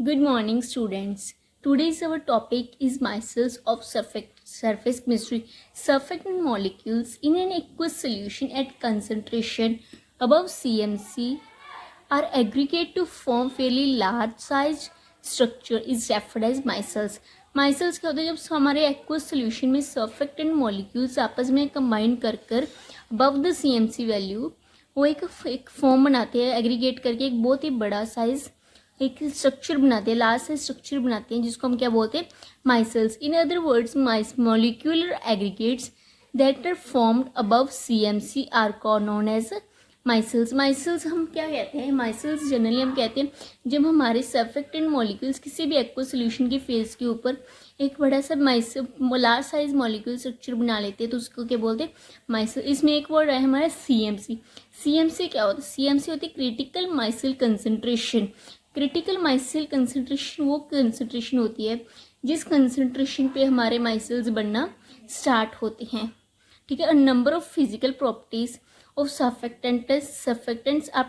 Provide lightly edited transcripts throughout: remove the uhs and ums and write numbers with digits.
Good morning, students. Today's our topic is micelles of surface chemistry. Surfactant molecules in an aqueous solution at concentration above CMC are aggregate to form fairly large sized structure is referred as micelles. Micelles क्या होता है, जब हमारे aqueous solution में surfactant molecules आपस में combine कर above the CMC value वो एक फॉर्म बनाते हैं, एग्रीगेट करके एक बहुत ही बड़ा साइज एक स्ट्रक्चर बनाते हैं, लार्ज साइज स्ट्रक्चर बनाते हैं, जिसको हम क्या बोलते हैं, micelles. In other words, molecular aggregates that are formed above CMC are known as micelles. Micelles हम क्या कहते हैं, माइसल्स जनरली हम कहते हैं जब हमारे सर्फेक्टेंट मॉलिक्यूल्स किसी भी एक्वस सोल्यूशन की फेज के ऊपर एक बड़ा सा लार्ज साइज मॉलिक्यूल स्ट्रक्चर बना लेते हैं, तो उसको क्या बोलते हैं, माइसल. इसमें एक वर्ड है हमारा CMC. CMC क्या होता है, CMC होती है critical micelle concentration. Critical micelle concentration वो कंसंट्रेशन होती है जिस कंसंट्रेशन पे हमारे माइसल्स बनना स्टार्ट होते हैं. ठीक है. A number of physical properties of surfactants are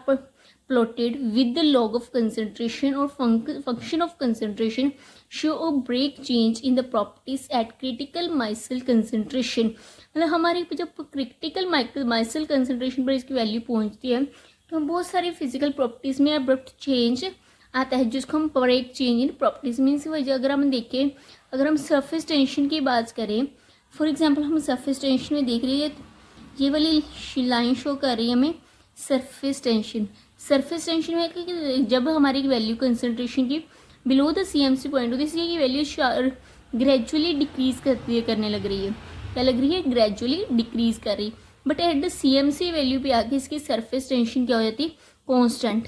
plotted with the log of concentration or function of concentration show a break change in the properties at critical micelle concentration. मतलब हमारी जब critical micelle concentration पर इसकी value पहुंचती है तो हम बहुत सारी फिजिकल प्रॉपर्टीज में अब्रप्ट चेंज आता है, जिसको हम break change in properties means वजह. अगर हम देखें, अगर हम सरफेस टेंशन की बात करें, फॉर एग्जाम्पल हम सरफेस टेंशन में देख रही है, ये वाली लाइन शो कर रही है हमें सरफेस टेंशन. सरफेस टेंशन में कि जब हमारी वैल्यू कंसंट्रेशन की बिलो द CMC पॉइंट होती है, इसलिए की वैल्यू ग्रेजुअली डिक्रीज करने लग रही है. क्या लग रही है, ग्रेजुअली डिक्रीज कर रही. But at the CMC value पे आके इसकी सरफेस टेंशन क्या हो जाती है, कॉन्स्टेंट.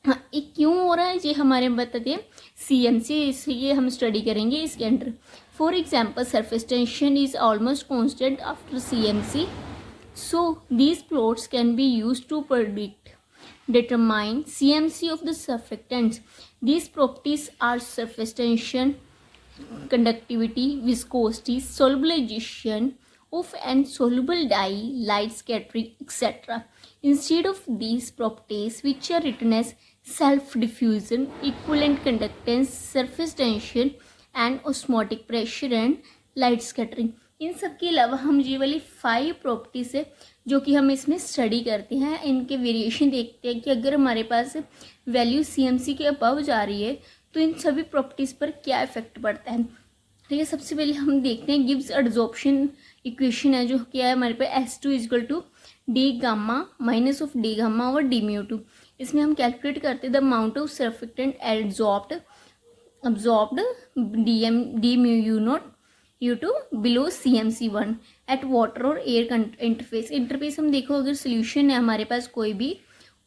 हाँ, ये क्यों हो रहा है ये हमारे बताते हैं CMC, इसलिए हम स्टडी करेंगे इसके under. For example, surface tension is almost constant after CMC. So these plots can be used to determine CMC of the surfactants. These properties are surface tension, conductivity, viscosity, solubilization of and soluble dye, light scattering, etc. Instead of these properties, which are written as self-diffusion, equivalent conductance, surface tension and osmotic pressure and light scattering, इन सब के अलावा हम ये वाली 5 properties है जो कि हम इसमें स्टडी करते हैं. इनके वेरिएशन देखते हैं कि अगर हमारे पास वैल्यू CMC के अबव जा रही है तो इन सभी प्रॉपर्टीज़ पर क्या इफेक्ट पड़ता है. ठीक है. सबसे पहले हम देखते हैं गिब्स एडजॉर्प्शन इक्वेशन है जो क्या है हमारे पास S2 = D gamma minus of D gamma और D mu2. इसमें हम कैलकुलेट करते हैं the amount of surfactant absorbed d mu u2 below CMC1 at water और एयर इंटरफेस. हम देखो अगर सोल्यूशन है हमारे पास कोई भी,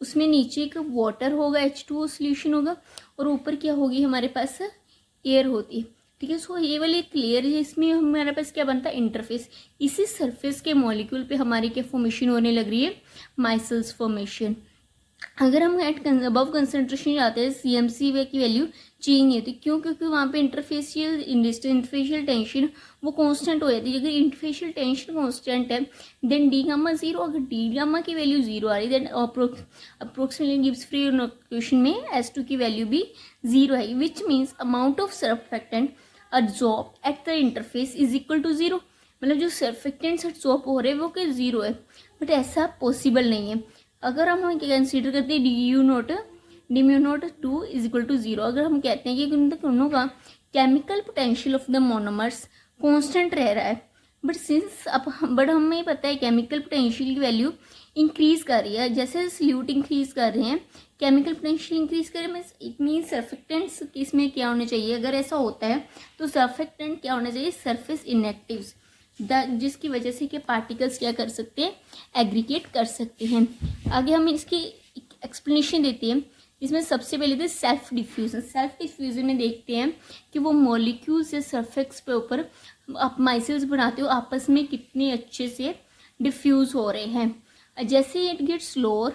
उसमें नीचे एक वाटर होगा, H2O सोल्यूशन होगा, और ऊपर क्या होगी हमारे पास एयर होती है. ठीक है. सो ये वाली क्लियर है. इसमें हमारे पास क्या बनता है, इंटरफेस. इसी सरफेस के मॉलिक्यूल पे हमारी क्या फॉर्मेशन होने लग रही है, माइसल्स फॉर्मेशन. अगर हम एट अबव कंसंट्रेशन जाते हैं CMC की वैल्यू चेंज नहीं होती. क्यों, क्योंकि वहाँ पे इंटरफेशियल टेंशन वो कांस्टेंट हो जाती है. अगर इंटरफेशियल टेंशन कांस्टेंट है देन D गामा 0. अगर D गामा की वैल्यू 0 आ रही then approximately Gibbs free equation में S2 की वैल्यू भी 0 है, which means amount of surfactant absorb at the interface is equal to 0. मतलब जो सर्फेक्टेंट्स अब्सॉर्ब हो रहे हैं वो क्या 0 है. बट ऐसा पॉसिबल नहीं है. अगर हम कंसिडर करते हैं डी म्यू नोट 2 = 0, अगर हम कहते हैं कि उन दोनों का chemical potential of the monomers constant रह रहा है, बट हमें पता है केमिकल पोटेंशियल की वैल्यू इंक्रीज कर रही है. जैसे सल्यूट इंक्रीज कर रहे हैं, केमिकल पोटेंशियल इंक्रीज कर रहे हैं, इट मीन सर्फेक्टेंट्स इसमें क्या होने चाहिए. अगर ऐसा होता है तो सर्फेक्टेंट क्या होना चाहिए, सरफेस इनएक्टिव्स, जिसकी वजह से कि पार्टिकल्स क्या कर सकते हैं, एग्रीगेट कर सकते हैं. आगे हम इसकी एक्सप्लेनेशन देते हैं. इसमें सबसे पहले तो सेल्फ डिफ्यूजन में देखते हैं कि वो मॉलिक्यूल्स या सरफेस पे ऊपर आप माइसल्स बनाते हो आपस में कितने अच्छे से डिफ्यूज हो रहे हैं. जैसे it gets lower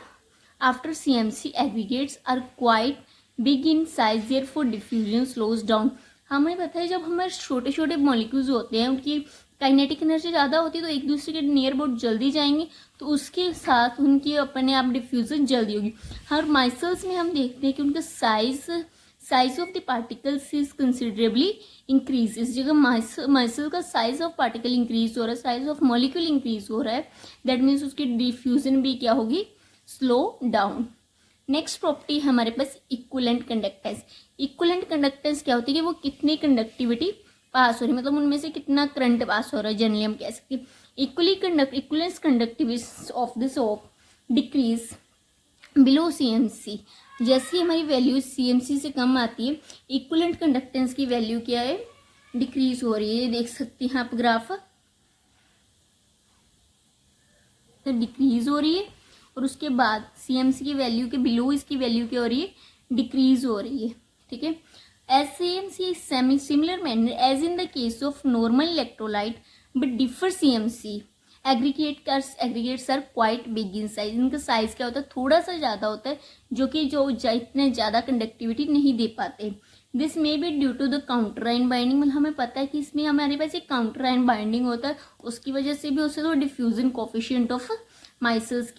after CMC aggregates are quite big in size, therefore diffusion slows down. हमें पता है जब हमारे छोटे छोटे मॉलिक्यूल्स होते हैं उनकी काइनेटिक एनर्जी ज़्यादा होती है तो एक दूसरे के नियर बहुत जल्दी जाएंगे, तो उसके साथ उनकी अपने आप डिफ्यूज़न जल्दी होगी. हर माइसल्स में हम देखते हैं कि उनका size size of the particles is considerably increase. इस जगह माइसल का साइज ऑफ पार्टिकल इंक्रीज हो रहा है, साइज ऑफ मॉलिक्यूल इंक्रीज हो रहा है, दैट मीन्स उसकी डिफ्यूजन भी क्या होगी, स्लो डाउन। नेक्स्ट प्रॉपर्टी हमारे पास इक्विवेलेंट कंडक्टेंस। इक्विवेलेंट कंडक्टेंस क्या होती है कि वो कितनी कंडक्टिविटी पास हो रही है, मतलब उनमें से कितना करंट पास हो रहा है, जनरली हम कह सकते हैं। Equivalence conductivity of the soap decrease below CMC। जैसी हमारी वैल्यू CMC से कम आती है, इक्विवेलेंट कंडक्टेंस की वैल्यू क्या है, डिक्रीज हो रही है। देख सकती हैं आप ग्राफ, तो डिक्रीज हो रही है, और उसके बाद CMC की वैल्यू के बिलो इसकी वैल्यू क्या हो रही है, डिक्रीज हो रही है। ठीक है, as CMC semi similar manner as in the case of normal electrolyte but differ CMC। Aggregates are quite big in size. इनका साइज क्या होता है, थोड़ा सा ज़्यादा होता है, जो इतने ज़्यादा कंडक्टिविटी नहीं दे पाते। This may be due to the counter ion binding, मतलब हमें पता है कि इसमें हमारे पास एक काउंटर आयन बाइंडिंग होता है, उसकी वजह से भी उससे तो डिफ्यूजन कोफिशिएंट ऑफ माइसल्स